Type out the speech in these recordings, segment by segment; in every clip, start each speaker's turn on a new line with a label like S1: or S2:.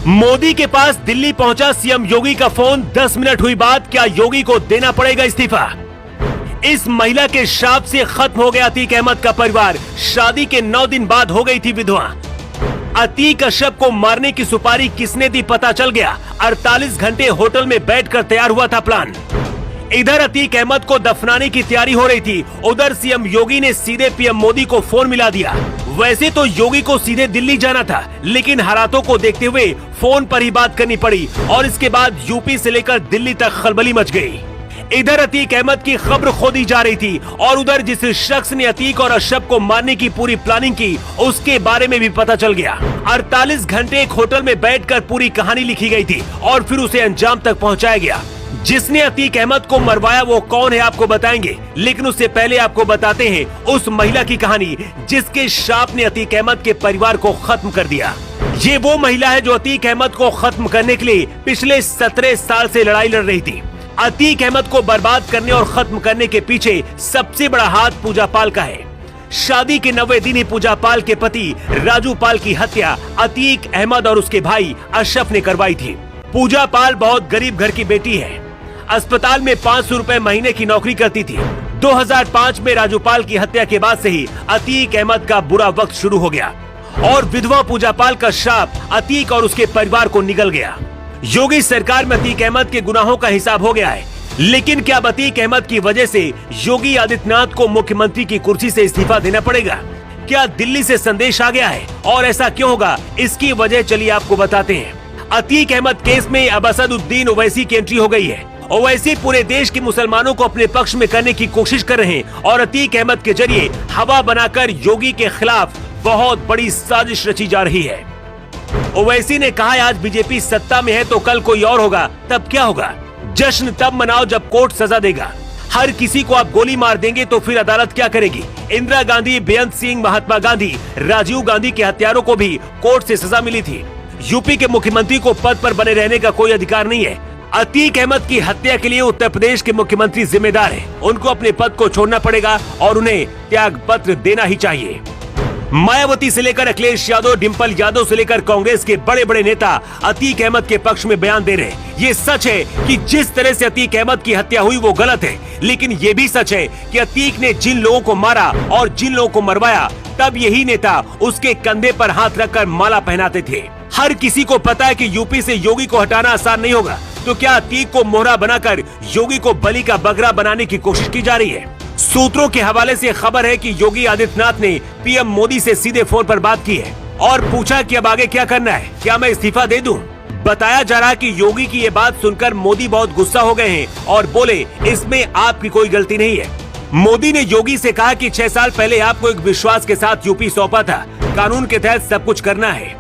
S1: मोदी के पास दिल्ली पहुंचा सीएम योगी का फोन। 10 मिनट हुई बात, क्या योगी को देना पड़ेगा इस्तीफा? इस महिला के श्राप से खत्म हो गया अतीक अहमद का परिवार। शादी के 9 दिन बाद हो गई थी विधवा। अतीक अशरफ को मारने की सुपारी किसने दी पता चल गया। 48 घंटे होटल में बैठकर तैयार हुआ था प्लान। इधर अतीक अहमद को दफनाने की तैयारी हो रही थी, उधर सीएम योगी ने सीधे पीएम मोदी को फोन मिला दिया। वैसे तो योगी को सीधे दिल्ली जाना था, लेकिन हालातों को देखते हुए फोन पर ही बात करनी पड़ी और इसके बाद यूपी से लेकर दिल्ली तक खलबली मच गई। इधर अतीक अहमद की खबर खोदी जा रही थी और उधर जिस शख्स ने अतीक और अशरफ को मारने की पूरी प्लानिंग की, उसके बारे में भी पता चल गया। 48 घंटे एक होटल में बैठकर पूरी कहानी लिखी गई थी और फिर उसे अंजाम तक पहुंचाया गया। जिसने अतीक अहमद को मरवाया वो कौन है आपको बताएंगे, लेकिन उससे पहले आपको बताते हैं उस महिला की कहानी जिसके श्राप ने अतीक अहमद के परिवार को खत्म कर दिया। ये वो महिला है जो अतीक अहमद को खत्म करने के लिए पिछले 17 साल से लड़ाई लड़ रही थी। अतीक अहमद को बर्बाद करने और खत्म करने के पीछे सबसे बड़ा हाथ पूजा पाल का है। शादी के 90 दिन ही पूजा पाल के पति राजू पाल की हत्या अतीक अहमद और उसके भाई अशरफ ने करवाई थी। पूजा पाल बहुत गरीब घर की बेटी है। अस्पताल में 500 रुपए महीने की नौकरी करती थी। 2005 में राजूपाल की हत्या के बाद से ही अतीक अहमद का बुरा वक्त शुरू हो गया और विधवा पूजा पाल का श्राप अतीक और उसके परिवार को निगल गया। योगी सरकार में अतीक अहमद के गुनाहों का हिसाब हो गया है, लेकिन क्या अतीक अहमद की वजह से योगी आदित्यनाथ को मुख्यमंत्री की कुर्सी से इस्तीफा देना पड़ेगा? क्या दिल्ली से संदेश आ गया है और ऐसा क्यों होगा, इसकी वजह चलिए आपको बताते हैं। अतीक अहमद केस में अब असदुद्दीन ओवैसी की एंट्री हो गई है। ओवैसी पूरे देश के मुसलमानों को अपने पक्ष में करने की कोशिश कर रहे हैं और अतीक अहमद के जरिए हवा बनाकर योगी के खिलाफ बहुत बड़ी साजिश रची जा रही है। ओवैसी ने कहा आज बीजेपी सत्ता में है तो कल कोई और होगा, तब क्या होगा? जश्न तब मनाओ जब कोर्ट सजा देगा। हर किसी को आप गोली मार देंगे तो फिर अदालत क्या करेगी? इंदिरा गांधी, बेअंत सिंह, महात्मा गांधी, राजीव गांधी के हत्यारों को भी कोर्ट से सजा मिली थी। यूपी के मुख्यमंत्री को पद पर बने रहने का कोई अधिकार नहीं है। अतीक अहमद की हत्या के लिए उत्तर प्रदेश के मुख्यमंत्री जिम्मेदार हैं। उनको अपने पद को छोड़ना पड़ेगा और उन्हें त्याग पत्र देना ही चाहिए। मायावती से लेकर अखिलेश यादव, डिंपल यादव से लेकर कांग्रेस के बड़े बड़े नेता अतीक अहमद के पक्ष में बयान दे रहे हैं। ये सच है कि जिस तरह से अतीक अहमद की हत्या हुई वो गलत है, लेकिन ये भी सच है कि अतीक ने जिन लोगों को मारा और जिन लोगों को मरवाया, तब यही नेता उसके कंधे पर हाथ रखकर माला पहनाते थे। हर किसी को पता है कि यूपी से योगी को हटाना आसान नहीं होगा, तो क्या अतीक को मोहरा बनाकर योगी को बलि का बकरा बनाने की कोशिश की जा रही है? सूत्रों के हवाले से खबर है कि योगी आदित्यनाथ ने पीएम मोदी से सीधे फोन पर बात की है और पूछा कि अब आगे क्या करना है, क्या मैं इस्तीफा दे दूं? बताया जा रहा है कि योगी की ये बात सुनकर मोदी बहुत गुस्सा हो गए हैं और बोले इसमें आपकी कोई गलती नहीं है। मोदी ने योगी से कहा कि 6 साल पहले आपको एक विश्वास के साथ यूपी सौंपा था, कानून के तहत सब कुछ करना है।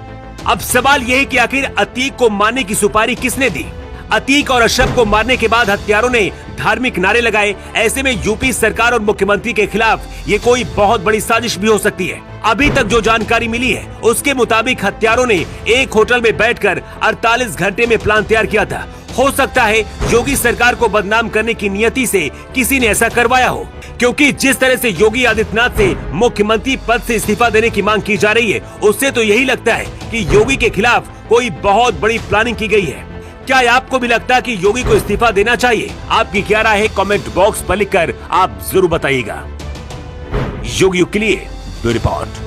S1: अब सवाल यह है कि आखिर अतीक को मारने की सुपारी किसने दी? अतीक और अशरफ को मारने के बाद हत्यारों ने धार्मिक नारे लगाए। ऐसे में यूपी सरकार और मुख्यमंत्री के खिलाफ ये कोई बहुत बड़ी साजिश भी हो सकती है। अभी तक जो जानकारी मिली है उसके मुताबिक हत्यारों ने एक होटल में बैठकर 48 घंटे में प्लान तैयार किया था। हो सकता है योगी सरकार को बदनाम करने की नियति से किसी ने ऐसा करवाया हो, क्योंकि जिस तरह से योगी आदित्यनाथ से मुख्यमंत्री पद से इस्तीफा देने की मांग की जा रही है, उससे तो यही लगता है कि योगी के खिलाफ कोई बहुत बड़ी प्लानिंग की गई है। क्या आपको भी लगता है कि योगी को इस्तीफा देना चाहिए? आपकी क्या राय है कमेंट बॉक्स पर लिखकर आप जरूर बताइएगा। योगी के लिए ब्यूरो रिपोर्ट।